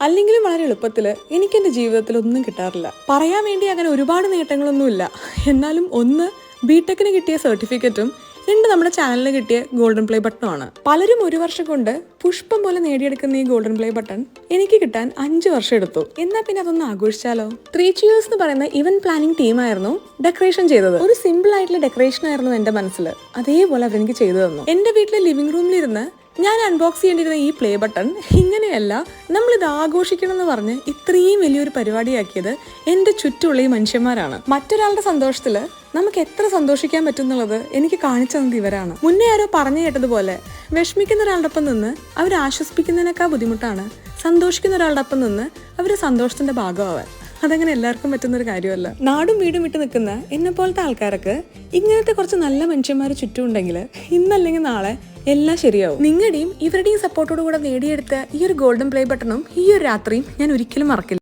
അല്ലെങ്കിലും വളരെ എളുപ്പത്തിൽ എനിക്ക് എൻ്റെ ജീവിതത്തിൽ ഒന്നും കിട്ടാറില്ല. പറയാൻ വേണ്ടി അങ്ങനെ ഒരുപാട് നേട്ടങ്ങളൊന്നുമില്ല. എന്നാലും ഒന്ന് ബിടെക്കിന് കിട്ടിയ സർട്ടിഫിക്കറ്റും രണ്ട് നമ്മുടെ ചാനലിന് കിട്ടിയ ഗോൾഡൻ പ്ലേ ബട്ടണുമാണ്. പലരും ഒരു വർഷം കൊണ്ട് പുഷ്പം പോലെ നേടിയെടുക്കുന്ന ഈ ഗോൾഡൻ പ്ലേ ബട്ടൺ എനിക്ക് കിട്ടാൻ 5 വർഷം എടുത്തു. എന്നാ പിന്നെ അതൊന്ന് ആഘോഷിച്ചാലോ? 3 Cheers എന്ന് പറയുന്ന ഇവന്റ് പ്ലാനിംഗ് ടീമായിരുന്നു ഡെക്കറേഷൻ ചെയ്തത്. ഒരു സിമ്പിൾ ആയിട്ടുള്ള ഡെക്കറേഷൻ ആയിരുന്നു എന്റെ മനസ്സിൽ. അതേപോലെ അവരെനിക്ക് ചെയ്തു തന്നു. എന്റെ വീട്ടിലെ ലിവിംഗ് റൂമിലിരുന്ന് ഞാൻ അൺബോക്സ് ചെയ്യേണ്ടിരുന്ന ഈ പ്ലേ ബട്ടൺ ഇങ്ങനെയല്ല, നമ്മളിത് ആഘോഷിക്കണം എന്ന് പറഞ്ഞ് ഇത്രയും വലിയൊരു പരിപാടിയാക്കിയത് എൻ്റെ ചുറ്റുമുള്ള ഈ മനുഷ്യന്മാരാണ്. മറ്റൊരാളുടെ സന്തോഷത്തില് നമുക്ക് എത്ര സന്തോഷിക്കാൻ പറ്റും എന്നുള്ളത് എനിക്ക് കാണിച്ചു തന്നത് ഇവരാണ്. മുന്നേ ആരോ പറഞ്ഞു കേട്ടതുപോലെ വിഷമിക്കുന്ന ഒരാളുടെ ഒപ്പം നിന്ന് അവർ ആശ്വസിപ്പിക്കുന്നതിനേക്കാൾ ബുദ്ധിമുട്ടാണ് സന്തോഷിക്കുന്ന ഒരാളുടെ ഒപ്പം നിന്ന് അവര് സന്തോഷത്തിന്റെ ഭാഗമാവാൻ. അതങ്ങനെ എല്ലാവർക്കും പറ്റുന്നൊരു കാര്യമല്ല. നാടും വീടും വിട്ട് നിൽക്കുന്ന എന്നെ പോലത്തെ ആൾക്കാർക്ക് ഇങ്ങനത്തെ കുറച്ച് നല്ല മനുഷ്യന്മാർ ചുറ്റും ഉണ്ടെങ്കിൽ ഇന്നല്ലെങ്കിൽ നാളെ എല്ലാം ശരിയാവും. നിങ്ങളുടെയും ഇവരുടെയും സപ്പോർട്ടോടു കൂടെ നേടിയെടുത്ത ഈ ഒരു ഗോൾഡൻ പ്ലേ ബട്ടണും ഈ ഒരു രാത്രിയും ഞാൻ ഒരിക്കലും മറക്കില്ല.